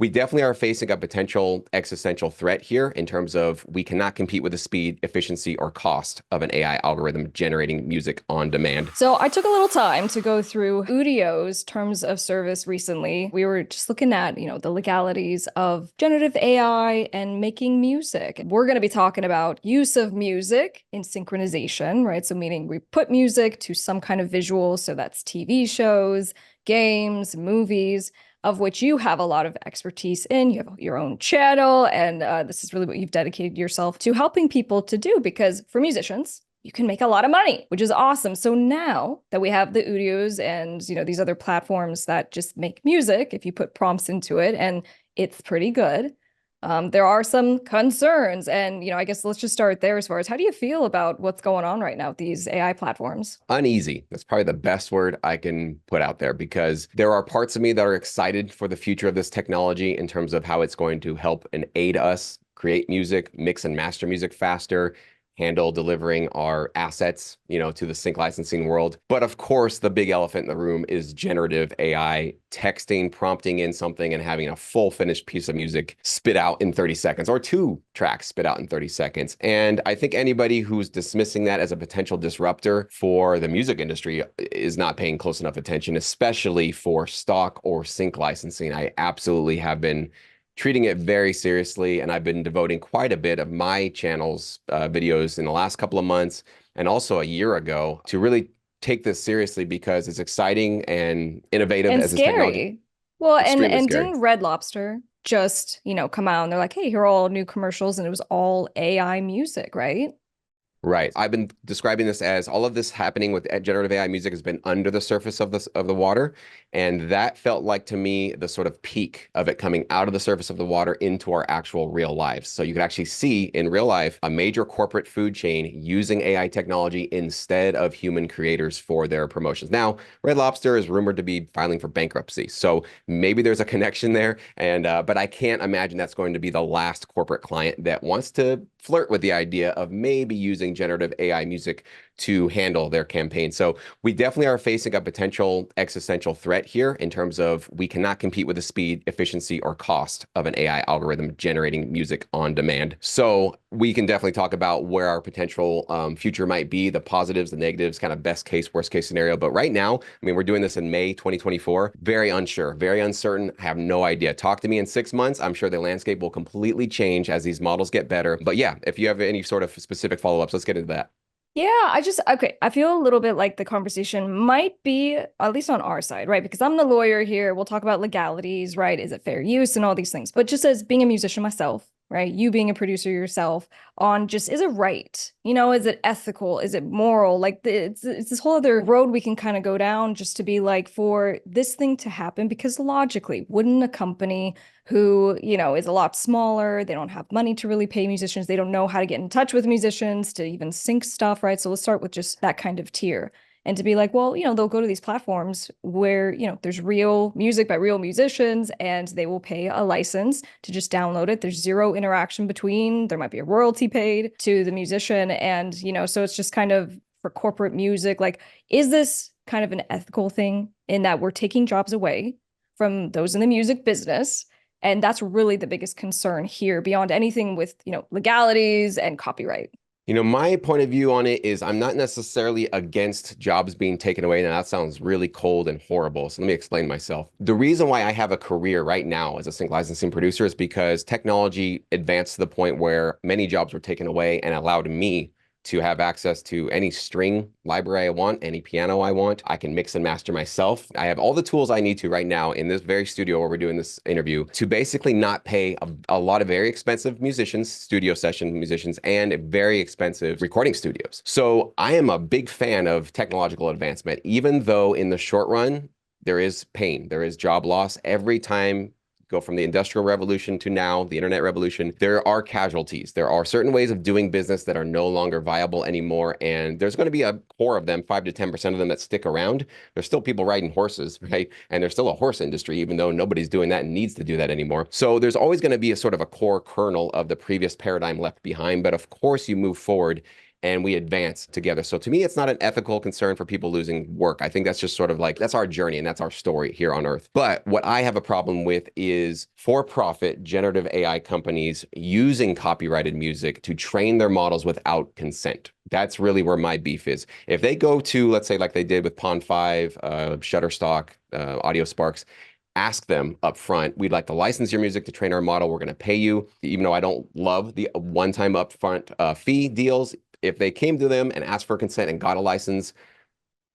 We definitely are facing a potential existential threat here in terms of we cannot compete with the speed, efficiency, or cost of an AI algorithm generating music on demand. So I took a little time to go through Udio's terms of service recently. We were just looking at, the legalities of generative AI and making music. We're going to be talking about use of music in synchronization, right? So meaning we put music to some kind of visual. So that's TV shows, games, movies, of which you have a lot of expertise in. You have your own channel, and this is really what you've dedicated yourself to helping people to do, because for musicians, you can make a lot of money, which is awesome. So now that we have the Udios and, these other platforms that just make music, if you put prompts into it, and it's pretty good, there are some concerns. And, I guess let's just start there as far as how do you feel about what's going on right now with these AI platforms? Uneasy. That's probably the best word I can put out there, because there are parts of me that are excited for the future of this technology in terms of how it's going to help and aid us create music, mix and master music faster, handle delivering our assets, to the sync licensing world. But of course, the big elephant in the room is generative AI, texting, prompting in something and having a full finished piece of music spit out in 30 seconds, or two tracks spit out in 30 seconds. And I think anybody who's dismissing that as a potential disruptor for the music industry is not paying close enough attention, especially for stock or sync licensing. I absolutely have been treating it very seriously, and I've been devoting quite a bit of my channel's videos in the last couple of months and also a year ago to really take this seriously, because it's exciting and innovative And as this technology. scary. Well, and Extremely and scary. didn't Red Lobster just, come out and they're like, hey, here are all new commercials, and it was all AI music, right? Right. I've been describing this as all of this happening with generative AI music has been under the surface of the water. And that felt like to me the sort of peak of it coming out of the surface of the water into our actual real lives. So you could actually see in real life a major corporate food chain using AI technology instead of human creators for their promotions. Now, Red Lobster is rumored to be filing for bankruptcy. So maybe there's a connection there. And but I can't imagine that's going to be the last corporate client that wants to flirt with the idea of maybe using generative AI music to handle their campaign. So we definitely are facing a potential existential threat here in terms of we cannot compete with the speed, efficiency, or cost of an AI algorithm generating music on demand. So we can definitely talk about where our potential future might be, the positives, the negatives, kind of best case, worst case scenario. But right now, I mean, we're doing this in May 2024. Very unsure, very uncertain. I have no idea. Talk to me in 6 months. I'm sure the landscape will completely change as these models get better. But yeah, if you have any sort of specific follow-ups, let's get into that. Yeah, okay. I feel a little bit like the conversation might be, at least on our side, right? Because I'm the lawyer here. We'll talk about legalities, right? Is it fair use and all these things. But just as being a musician myself, right? You being a producer yourself, on just, is it right? Is it ethical? Is it moral? Like it's this whole other road we can kind of go down, just to be like, for this thing to happen, because logically, wouldn't a company who, is a lot smaller, they don't have money to really pay musicians, they don't know how to get in touch with musicians to even sync stuff, right? So let's start with just that kind of tier. And to be like, well, they'll go to these platforms where, there's real music by real musicians, and they will pay a license to just download it. There's zero interaction between, there might be a royalty paid to the musician. And, so it's just kind of for corporate music. Like, is this kind of an ethical thing in that we're taking jobs away from those in the music business? And that's really the biggest concern here, beyond anything with, legalities and copyright. My point of view on it is I'm not necessarily against jobs being taken away. Now, that sounds really cold and horrible. So let me explain myself. The reason why I have a career right now as a sync licensing producer is because technology advanced to the point where many jobs were taken away and allowed me to have access to any string library I want, any piano I want. I can mix and master myself. I have all the tools I need to right now in this very studio where we're doing this interview to basically not pay a lot of very expensive musicians, studio session musicians, and very expensive recording studios. So I am a big fan of technological advancement, even though in the short run, there is pain, there is job loss. Every time go from the Industrial Revolution to now, the Internet Revolution, there are casualties. There are certain ways of doing business that are no longer viable anymore. And there's going to be a core of them, 5 to 10% of them that stick around. There's still people riding horses, right? And there's still a horse industry, even though nobody's doing that and needs to do that anymore. So there's always going to be a sort of a core kernel of the previous paradigm left behind. But of course, you move forward and we advance together. So to me, it's not an ethical concern for people losing work. I think that's just sort of like, that's our journey and that's our story here on Earth. But what I have a problem with is for-profit generative AI companies using copyrighted music to train their models without consent. That's really where my beef is. If they go to, let's say, like they did with Pond 5, Shutterstock, Audio Sparks, ask them up front, we'd like to license your music to train our model. We're going to pay you, even though I don't love the one-time upfront fee deals. If they came to them and asked for consent and got a license,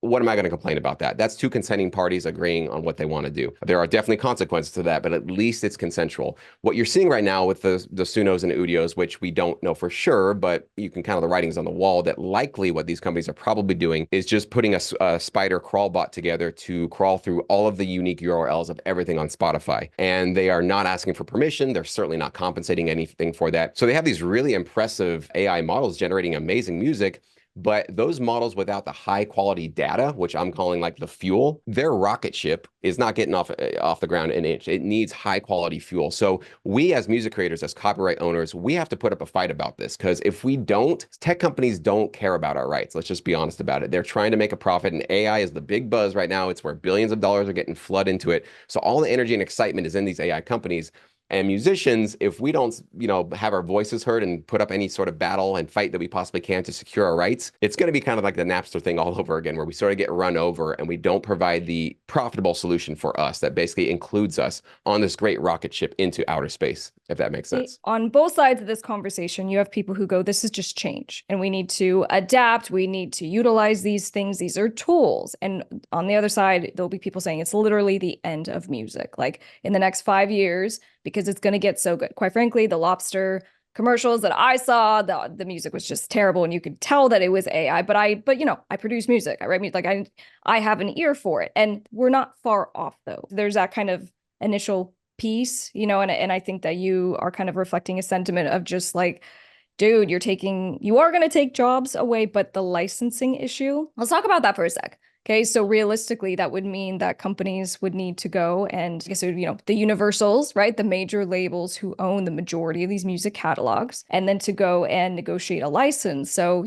what am I going to complain about that? That's two consenting parties agreeing on what they want to do. There are definitely consequences to that, but at least it's consensual. What you're seeing right now with the Sunos and Udios, which we don't know for sure, but you can count the writings on the wall that likely what these companies are probably doing is just putting a spider crawl bot together to crawl through all of the unique URLs of everything on Spotify. And they are not asking for permission. They're certainly not compensating anything for that. So they have these really impressive AI models generating amazing music. But those models without the high quality data, which I'm calling like the fuel, their rocket ship is not getting off the ground an inch. It needs high quality fuel. So we as music creators, as copyright owners, we have to put up a fight about this, because if we don't, tech companies don't care about our rights. Let's just be honest about it. They're trying to make a profit, and AI is the big buzz right now. It's where billions of dollars are getting flooded into it. So all the energy and excitement is in these AI companies. And musicians, if we don't, have our voices heard and put up any sort of battle and fight that we possibly can to secure our rights, it's going to be kind of like the Napster thing all over again, where we sort of get run over and we don't provide the profitable solution for us that basically includes us on this great rocket ship into outer space, if that makes sense. On both sides of this conversation, you have people who go, this is just change and we need to adapt. We need to utilize these things. These are tools. And on the other side, there'll be people saying it's literally the end of music. Like in the next 5 years, because it's going to get so good. Quite frankly, the lobster commercials that I saw, the music was just terrible, and you could tell that it was AI. But I produce music. I write music. Like I have an ear for it, and we're not far off though. There's that kind of initial piece, and I think that you are kind of reflecting a sentiment of just like, dude, you are going to take jobs away, but the licensing issue. Let's talk about that for a sec. Okay, so realistically, that would mean that companies would need to go and, so, the Universals, right? The major labels who own the majority of these music catalogs, and then to go and negotiate a license. So,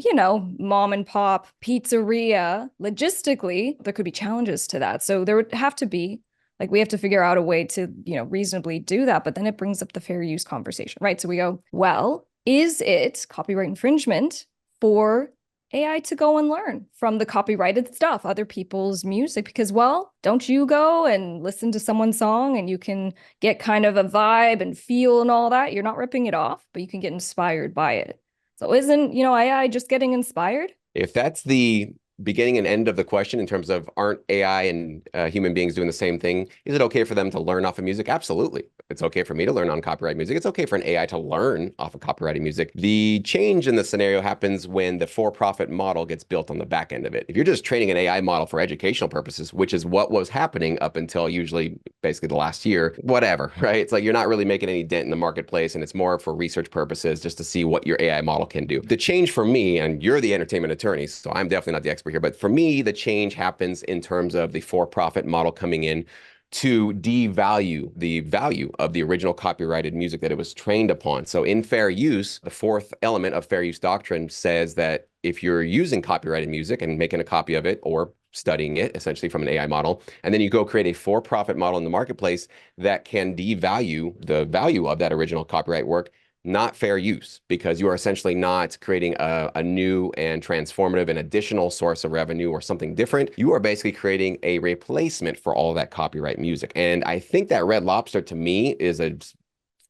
mom and pop pizzeria, logistically, there could be challenges to that. So there would have to be, like, we have to figure out a way to, reasonably do that. But then it brings up the fair use conversation, right? So we go, well, is it copyright infringement for AI to go and learn from the copyrighted stuff, other people's music? Because, well, don't you go and listen to someone's song and you can get kind of a vibe and feel and all that? You're not ripping it off, but you can get inspired by it. So isn't, AI just getting inspired? If that's the beginning and end of the question in terms of aren't AI and human beings doing the same thing, is it okay for them to learn off of music? Absolutely. It's okay for me to learn on copyright music. It's okay for an AI to learn off of copyrighted music. The change in the scenario happens when the for-profit model gets built on the back end of it. If you're just training an AI model for educational purposes, which is what was happening up until usually basically the last year, whatever, right? It's like you're not really making any dent in the marketplace, and it's more for research purposes just to see what your AI model can do. The change for me, and you're the entertainment attorney, so I'm definitely not the expert here, but for me, the change happens in terms of the for-profit model coming in to devalue the value of the original copyrighted music that it was trained upon. So in fair use, the fourth element of fair use doctrine says that if you're using copyrighted music and making a copy of it or studying it essentially from an AI model, and then you go create a for-profit model in the marketplace that can devalue the value of that original copyright work, not fair use, because you are essentially not creating a new and transformative and additional source of revenue or something different. You are basically creating a replacement for all of that copyright music. And I think that Red Lobster, to me, is a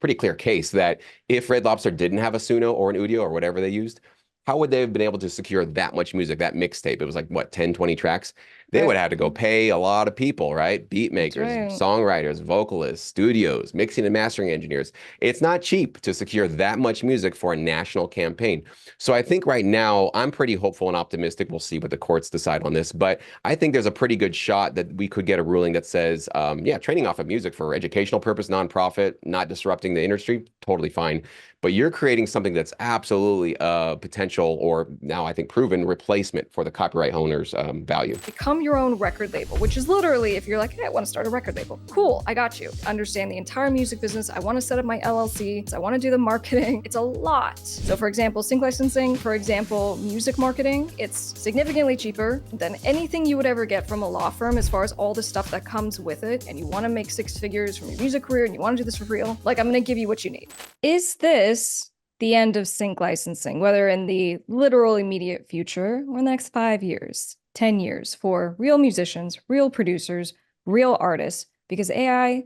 pretty clear case that if Red Lobster didn't have a Suno or an Udio or whatever they used, how would they have been able to secure that much music, that mixtape? It was like, what, 10, 20 tracks? They would have to go pay a lot of people, right? Beat makers, songwriters, vocalists, studios, mixing and mastering engineers. It's not cheap to secure that much music for a national campaign. So I think right now, I'm pretty hopeful and optimistic. We'll see what the courts decide on this. But I think there's a pretty good shot that we could get a ruling that says, yeah, training off of music for educational purpose, nonprofit, not disrupting the industry, totally fine. But you're creating something that's absolutely a potential, or now I think proven, replacement for the copyright owner's value. It comes form your own record label, which is literally if you're like, hey, I want to start a record label. Cool, I got you. Understand the entire music business. I want to set up my LLC. I want to do the marketing. It's a lot. So for example, sync licensing, for example, music marketing, it's significantly cheaper than anything you would ever get from a law firm as far as all the stuff that comes with it. And you want to make 6 figures from your music career and you want to do this for real. Like, I'm going to give you what you need. Is this the end of sync licensing, whether in the literal immediate future or in the next 5 years, 10 years, for real musicians, real producers, real artists? Because AI,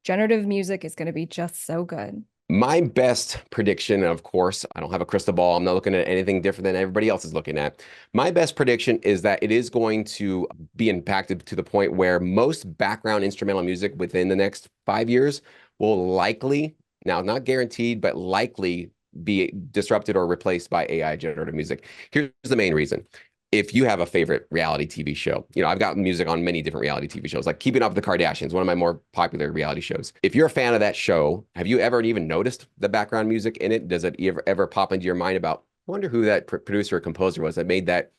generative music is going to be just so good. My best prediction, of course, I don't have a crystal ball. I'm not looking at anything different than everybody else is looking at. My best prediction is that it is going to be impacted to the point where most background instrumental music within the next 5 years will likely, now not guaranteed, but likely be disrupted or replaced by AI generative music. Here's the main reason. If you have a favorite reality TV show, I've got music on many different reality TV shows, like Keeping Up with the Kardashians, one of my more popular reality shows. If you're a fan of that show, have you ever even noticed the background music in it? Does it ever pop into your mind about, I wonder who that producer or composer was that made that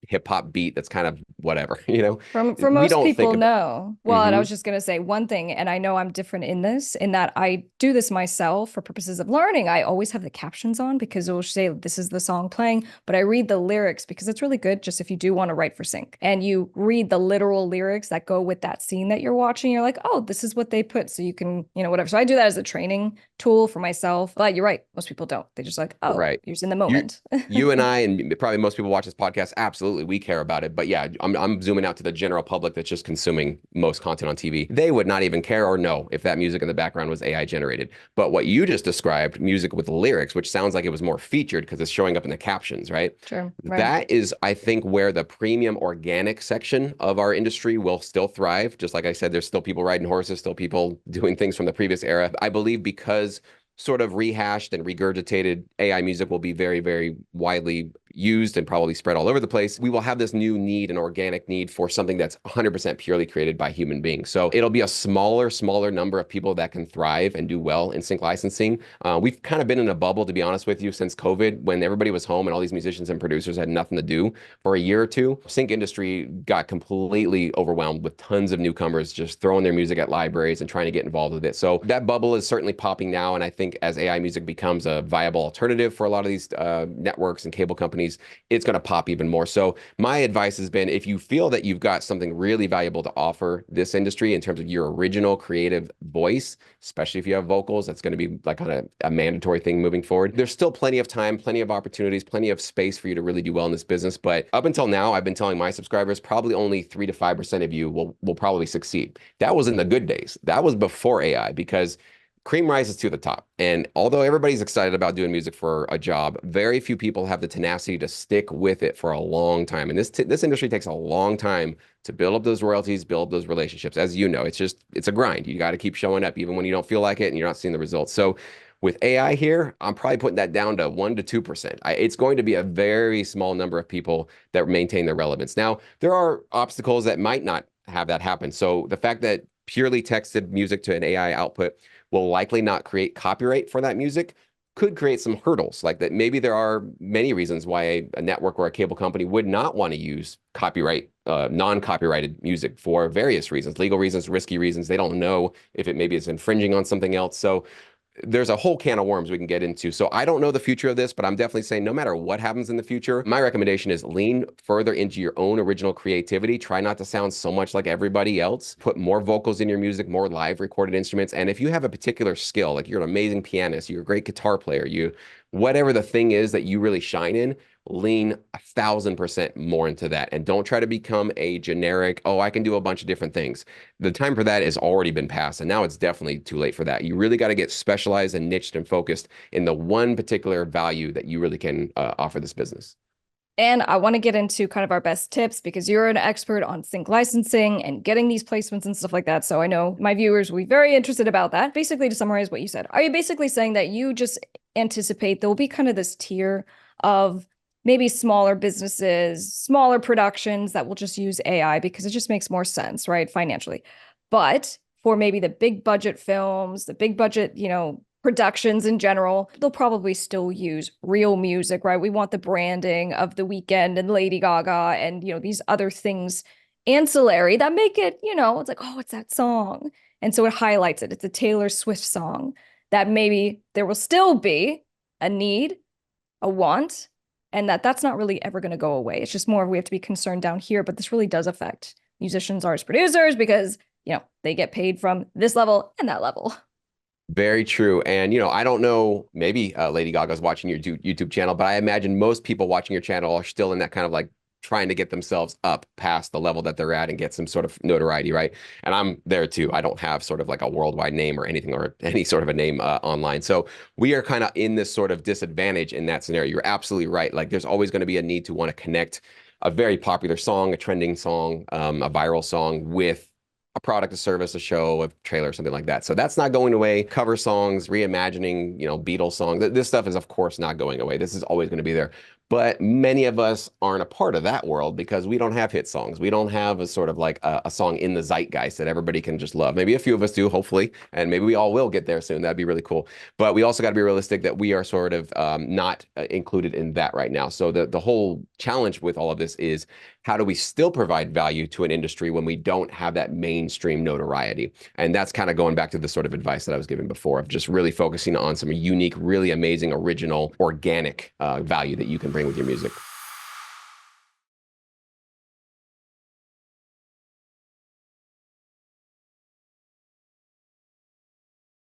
hip hop beat that's kind of whatever, For we most don't people, think about. no. Well, and I was just going to say one thing, and I know I'm different in this, in that I do this myself for purposes of learning. I always have the captions on because it will say this is the song playing, but I read the lyrics because it's really good just if you do want to write for sync. And you read the literal lyrics that go with that scene that you're watching. You're like, oh, this is what they put. So you can, whatever. So I do that as a training tool for myself. But you're right. Most people don't. They just like, oh, Right. you're just in the moment. You and I, and probably most people watch this podcast, absolutely, we care about it. But yeah, I'm zooming out to the general public that's just consuming most content on TV. They would not even care or know if that music in the background was AI generated. But what you just described, music with lyrics, which sounds like it was more featured because it's showing up in the captions, right? Sure. Right. That is, I think, where the premium organic section of our industry will still thrive. Just like I said, there's still people riding horses, still people doing things from the previous era. I believe because sort of rehashed and regurgitated AI music will be very, very widely used and probably spread all over the place. We will have this new need, an organic need for something that's 100% purely created by human beings. So it'll be a smaller number of people that can thrive and do well in sync licensing. We've kind of been in a bubble, to be honest with you, since COVID, when everybody was home and all these musicians and producers had nothing to do for a year or two. Sync industry got completely overwhelmed with tons of newcomers just throwing their music at libraries and trying to get involved with it. So that bubble is certainly popping now. And I think as AI music becomes a viable alternative for a lot of these networks and cable companies, it's going to pop even more. So my advice has been, if you feel that you've got something really valuable to offer this industry in terms of your original creative voice, especially if you have vocals, that's going to be like a mandatory thing moving forward. There's still plenty of time, plenty of opportunities, plenty of space for you to really do well in this business. But up until now, I've been telling my subscribers, probably only 3 to 5% of you will probably succeed. That was in the good days. That was before AI, because cream rises to the top. And although everybody's excited about doing music for a job, very few people have the tenacity to stick with it for a long time. And this industry takes a long time to build up those royalties, build those relationships. As you know, it's a grind. You got to keep showing up even when you don't feel like it and you're not seeing the results. So with AI here, I'm probably putting that down to 1 to 2%. It's going to be a very small number of people that maintain their relevance. Now, there are obstacles that might not have that happen. So the fact that purely texted music to an AI output will likely not create copyright for that music could create some hurdles. Like that, maybe there are many reasons why a network or a cable company would not want to use non-copyrighted music for various reasons, legal reasons, risky reasons. They don't know if it maybe is infringing on something else. So there's a whole can of worms we can get into. So I don't know the future of this, but I'm definitely saying no matter what happens in the future, my recommendation is lean further into your own original creativity. Try not to sound so much like everybody else. Put more vocals in your music, more live recorded instruments. And if you have a particular skill, like you're an amazing pianist, you're a great guitar player, whatever the thing is that you really shine in, lean 1,000% more into that. And don't try to become a generic, oh, I can do a bunch of different things. The time for that has already been passed. And now it's definitely too late for that. You really got to get specialized and niched and focused in the one particular value that you really can offer this business. And I want to get into kind of our best tips because you're an expert on sync licensing and getting these placements and stuff like that. So I know my viewers will be very interested about that. Basically, to summarize what you said, are you basically saying that you just anticipate there will be kind of this tier of maybe smaller businesses, smaller productions that will just use AI because it just makes more sense, right, financially? But for maybe the big budget films, the big budget, productions in general, they'll probably still use real music, right? We want the branding of The Weeknd and Lady Gaga and, these other things ancillary that make it, it's like, oh, it's that song. And so it highlights it. It's a Taylor Swift song that maybe there will still be a need, a want, and that's not really ever going to go away. It's just more we have to be concerned down here, but this really does affect musicians, artists, producers, because, they get paid from this level and that level. Very true. And, I don't know, maybe Lady Gaga's watching your YouTube channel, but I imagine most people watching your channel are still in that kind of like trying to get themselves up past the level that they're at and get some sort of notoriety, right? And I'm there too. I don't have sort of like a worldwide name or anything or any sort of a name online. So we are kind of in this sort of disadvantage in that scenario. You're absolutely right. Like there's always going to be a need to want to connect a very popular song, a trending song, a viral song with a product, a service, a show, a trailer, something like that. So that's not going away. Cover songs, reimagining, Beatles songs. This stuff is, of course, not going away. This is always going to be there. But many of us aren't a part of that world because we don't have hit songs. We don't have a sort of like a song in the zeitgeist that everybody can just love. Maybe a few of us do, hopefully, and maybe we all will get there soon. That'd be really cool. But we also got to be realistic that we are sort of not included in that right now. So the whole challenge with all of this is how do we still provide value to an industry when we don't have that mainstream notoriety? And that's kind of going back to the sort of advice that I was giving before of just really focusing on some unique, really amazing, original, organic value that you can bring with your music.